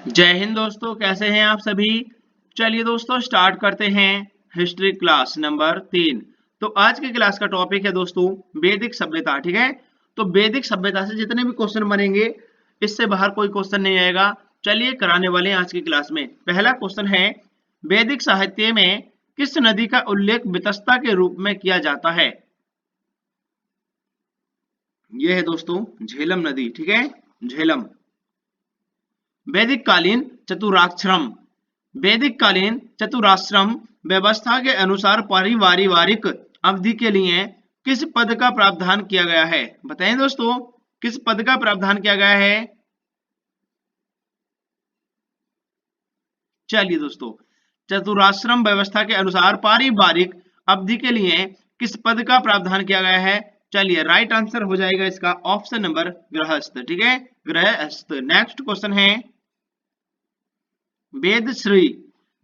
जय हिंद दोस्तों, कैसे हैं आप सभी। चलिए दोस्तों स्टार्ट करते हैं हिस्ट्री क्लास नंबर 3। तो आज की क्लास का टॉपिक है दोस्तों वैदिक सभ्यता। ठीक है, तो वैदिक सभ्यता से जितने भी क्वेश्चन बनेंगे इससे बाहर कोई क्वेश्चन नहीं आएगा। चलिए कराने वाले हैं आज की क्लास में। पहला क्वेश्चन है, वैदिक साहित्य में किस नदी का उल्लेख वितस्ता के रूप में किया जाता है। यह है दोस्तों झेलम नदी। ठीक है, झेलम। वैदिक कालीन चतुराश्रम। वैदिक कालीन चतुराश्रम व्यवस्था के अनुसार पारिवारिक अवधि के लिए किस पद का प्रावधान किया गया है। बताएं दोस्तों, किस पद का प्रावधान किया गया है। चलिए दोस्तों, चतुराश्रम व्यवस्था के अनुसार पारिवारिक अवधि के लिए किस पद का प्रावधान किया गया है। चलिए राइट आंसर हो जाएगा इसका ऑप्शन नंबर गृहस्थ। ठीक है, गृहस्थ। नेक्स्ट क्वेश्चन है, वेद श्री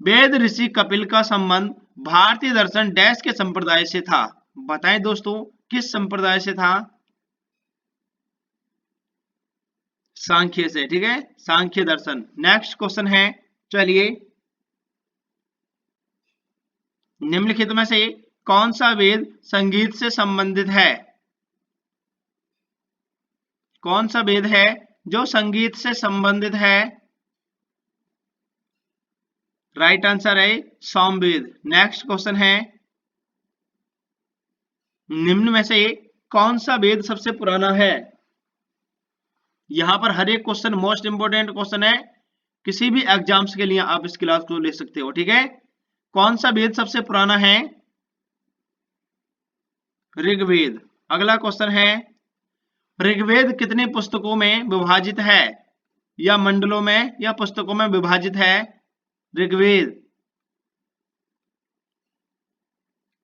वेद ऋषि कपिल का संबंध भारतीय दर्शन डैश के संप्रदाय से था। बताएं दोस्तों, किस संप्रदाय से था। सांख्य से। ठीक है, सांख्य दर्शन। नेक्स्ट क्वेश्चन है, चलिए निम्नलिखित में से कौन सा वेद संगीत से संबंधित है। कौन सा वेद है जो संगीत से संबंधित है। राइट आंसर है सामवेद। नेक्स्ट क्वेश्चन है, निम्न में से कौन सा वेद सबसे पुराना है। यहां पर हर एक क्वेश्चन मोस्ट इंपोर्टेंट क्वेश्चन है, किसी भी एग्जाम्स के लिए आप इस क्लास को ले सकते हो। ठीक है, कौन सा वेद सबसे पुराना है। ऋग्वेद। अगला क्वेश्चन है, ऋग्वेद कितनी पुस्तकों में विभाजित है, या मंडलों में या पुस्तकों में विभाजित है। ऋग्वेद।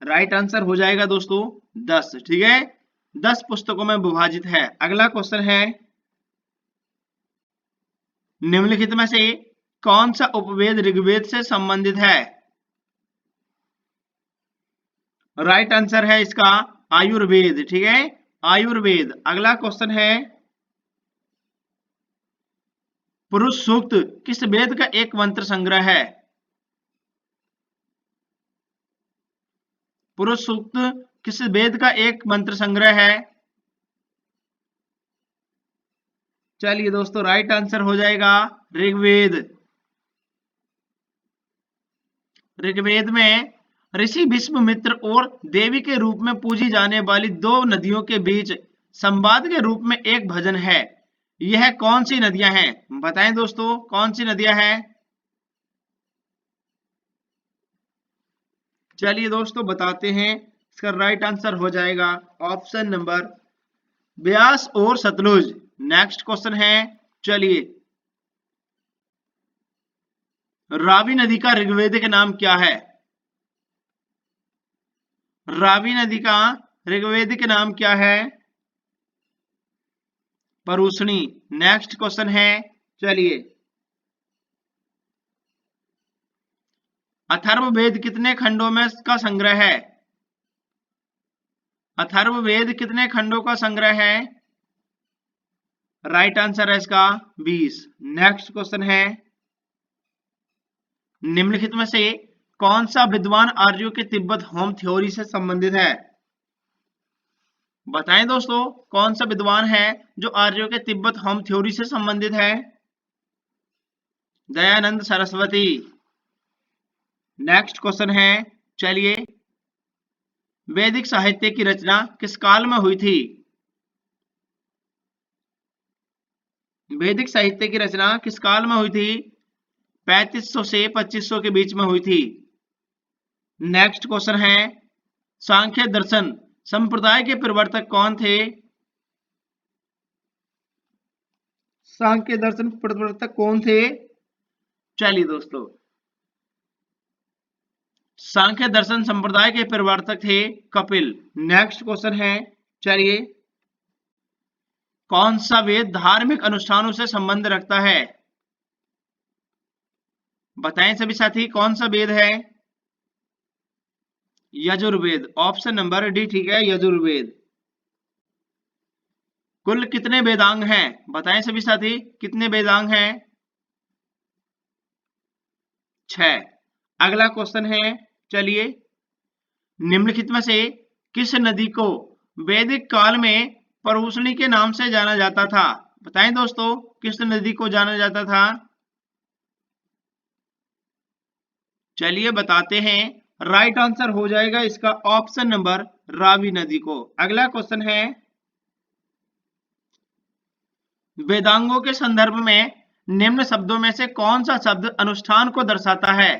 राइट आंसर हो जाएगा दोस्तों 10। ठीक है, 10 पुस्तकों में विभाजित है। अगला क्वेश्चन है, निम्नलिखित में से कौन सा उपवेद ऋग्वेद से संबंधित है। राइट आंसर है इसका आयुर्वेद। ठीक है, आयुर्वेद। अगला क्वेश्चन है, पुरुष सूक्त किस वेद का एक मंत्र संग्रह है। पुरुष सूक्त किस वेद का एक मंत्र संग्रह है। चलिए दोस्तों राइट आंसर हो जाएगा ऋग्वेद। ऋग्वेद में ऋषि विश्वामित्र और देवी के रूप में पूजी जाने वाली दो नदियों के बीच संवाद के रूप में एक भजन है। यह कौन सी नदियां हैं। बताएं दोस्तों, कौन सी नदियां हैं। चलिए दोस्तों बताते हैं, इसका राइट आंसर हो जाएगा ऑप्शन नंबर ब्यास और सतलुज। नेक्स्ट क्वेश्चन है, चलिए रावी नदी का ऋग्वेदिक नाम क्या है। रावी नदी का ऋग्वेदिक नाम क्या है। परुष्णी। नेक्स्ट क्वेश्चन है, चलिए अथर्ववेद कितने खंडों में का संग्रह है। अथर्ववेद कितने खंडों का संग्रह है। राइट आंसर है इसका 20। नेक्स्ट क्वेश्चन है, निम्नलिखित में से कौन सा विद्वान आर्यों के तिब्बत होम थ्योरी से संबंधित है। बताएं दोस्तों, कौन सा विद्वान है जो आर्यों के तिब्बत होम थ्योरी से संबंधित है। दयानंद सरस्वती। नेक्स्ट क्वेश्चन है, चलिए वैदिक साहित्य की रचना किस काल में हुई थी। वैदिक साहित्य की रचना किस काल में हुई थी। 3500 से 2500 के बीच में हुई थी। नेक्स्ट क्वेश्चन है, सांख्य दर्शन संप्रदाय के प्रवर्तक कौन थे। सांख्य दर्शन प्रवर्तक कौन थे। चलिए दोस्तों, सांख्य दर्शन संप्रदाय के प्रवर्तक थे कपिल। नेक्स्ट क्वेश्चन है, चलिए कौन सा वेद धार्मिक अनुष्ठानों से संबंध रखता है। बताएं सभी साथी, कौन सा वेद है। यजुर्वेद। ऑप्शन नंबर डी ठीक है, यजुर्वेद। कुल कितने वेदांग हैं। बताएं सभी साथी, कितने वेदांग हैं। 6। अगला क्वेश्चन है, चलिए, निम्नलिखित में से किस नदी को वैदिक काल में परूषणी के नाम से जाना जाता था? बताएं दोस्तों, किस नदी को जाना जाता था? चलिए बताते हैं। राइट आंसर हो जाएगा इसका ऑप्शन नंबर रावी नदी को। अगला क्वेश्चन है, वेदांगों के संदर्भ में निम्न शब्दों में से कौन सा शब्द अनुष्ठान को दर्शाता है?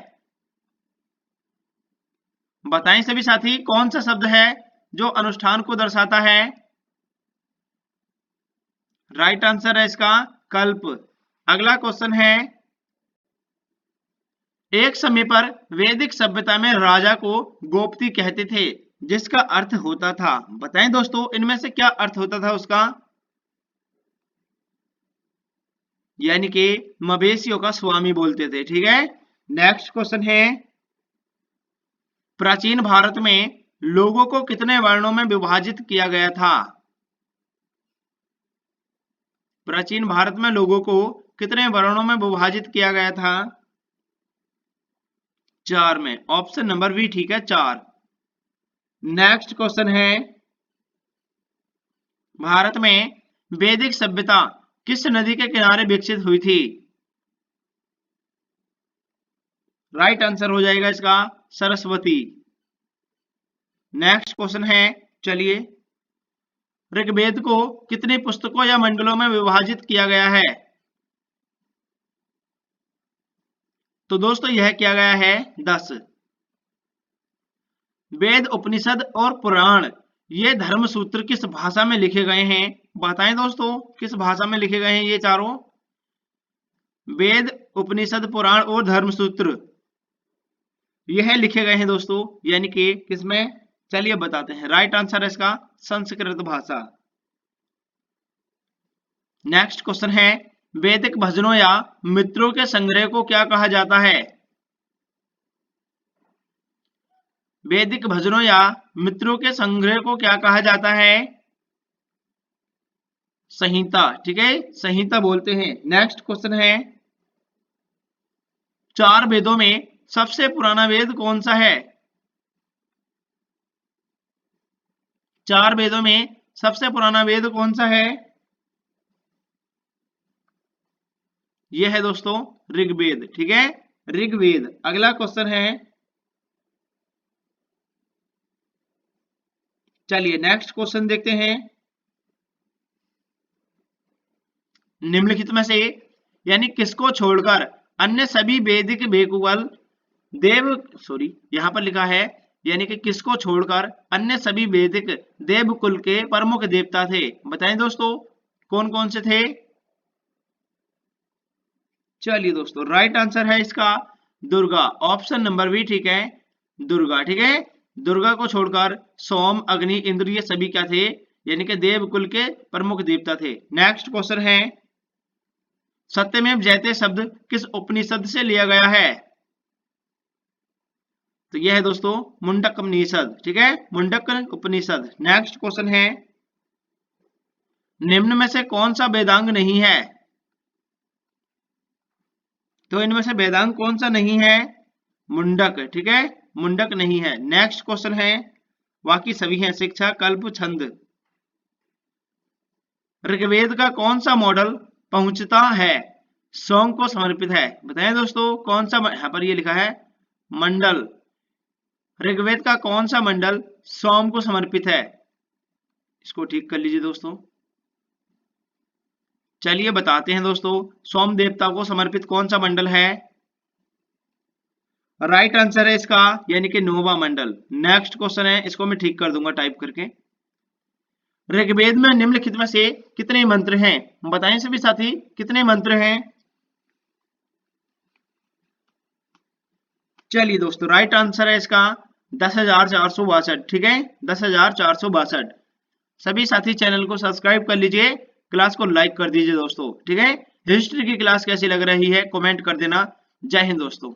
बताएं सभी साथी, कौन सा शब्द है जो अनुष्ठान को दर्शाता है? राइट आंसर है इसका कल्प। अगला क्वेश्चन है, एक समय पर वैदिक सभ्यता में राजा को गोपति कहते थे, जिसका अर्थ होता था। बताएं दोस्तों, इनमें से क्या अर्थ होता था उसका? यानी कि मवेशियों का स्वामी बोलते थे। ठीक है, नेक्स्ट क्वेश्चन है, प्राचीन भारत में लोगों को कितने वर्णों में विभाजित किया गया था? प्राचीन भारत में लोगों को कितने वर्णों में विभाजित किया गया था? 4 में। ऑप्शन नंबर बी ठीक है, 4। नेक्स्ट क्वेश्चन है, भारत में वैदिक सभ्यता किस नदी के किनारे विकसित हुई थी? राइट आंसर हो जाएगा इसका सरस्वती। नेक्स्ट क्वेश्चन है, चलिए, ऋग्वेद को कितनी पुस्तकों या मंडलों में विभाजित किया गया है? तो दोस्तों यह किया गया है 10। वेद, उपनिषद और पुराण ये धर्म सूत्र किस भाषा में लिखे गए हैं? बताएं दोस्तों, किस भाषा में लिखे गए हैं ये चारों? वेद, उपनिषद, पुराण और धर्म सूत्र यह लिखे गए हैं दोस्तों, यानी कि किसमें? चलिए बताते हैं। राइट आंसर है इसका संस्कृत भाषा। नेक्स्ट क्वेश्चन है, वैदिक भजनों या मित्रों के संग्रह को क्या कहा जाता है? वैदिक भजनों या मित्रों के संग्रह को क्या कहा जाता है? संहिता। ठीक है, संहिता बोलते हैं। नेक्स्ट क्वेश्चन है, 4 वेदों में सबसे पुराना वेद कौन सा है? 4 वेदों में सबसे पुराना वेद कौन सा है? यह है दोस्तों ऋग्वेद। ठीक है, ऋग्वेद। अगला क्वेश्चन है, चलिए नेक्स्ट क्वेश्चन देखते हैं। निम्नलिखित में से यानी किसको छोड़कर अन्य सभी वैदिक वेकुवल यहां पर लिखा है, यानी कि किसको छोड़कर अन्य सभी वैदिक देवकुल के प्रमुख देवता थे? बताएं दोस्तों, कौन कौन से थे? चलिए दोस्तों, राइट आंसर है इसका दुर्गा। ऑप्शन नंबर बी ठीक है, दुर्गा। ठीक है, दुर्गा को छोड़कर सोम, अग्नि, इंद्र ये सभी क्या थे? यानी कि देवकुल के प्रमुख देवता थे। नेक्स्ट क्वेश्चन है, सत्यमेव जयते शब्द किस उपनिषद से लिया गया है? तो यह है दोस्तों मुंडक उपनिषद। ठीक है, मुंडक उपनिषद। नेक्स्ट क्वेश्चन है, निम्न में से कौन सा वेदांग नहीं है? तो इनमें से वेदांग कौन सा नहीं है? मुंडक। ठीक है, मुंडक नहीं है। नेक्स्ट क्वेश्चन है, बाकी सभी हैं, शिक्षा, कल्प, छंद। ऋग्वेद का कौन सा मॉडल पहुंचता है सोम को समर्पित है? बताएं दोस्तों, कौन सा? यहां पर ये लिखा है मंडल। ऋग्वेद का कौन सा मंडल सोम को समर्पित है? इसको ठीक कर लीजिए दोस्तों। चलिए बताते हैं दोस्तों, सोम देवता को समर्पित कौन सा मंडल है? राइट आंसर है इसका यानी कि नोवा मंडल। नेक्स्ट क्वेश्चन है, इसको मैं ठीक कर दूंगा टाइप करके। ऋग्वेद में निम्नलिखित में से कितने मंत्र हैं? बताएं सभी साथी, कितने मंत्र हैं? चलिए दोस्तों, राइट आंसर है इसका 10,462। ठीक है, 10,462। सभी साथी चैनल को सब्सक्राइब कर लीजिए, क्लास को लाइक कर दीजिए दोस्तों। ठीक है, हिस्ट्री की क्लास कैसी लग रही है कमेंट कर देना। जय हिंद दोस्तों।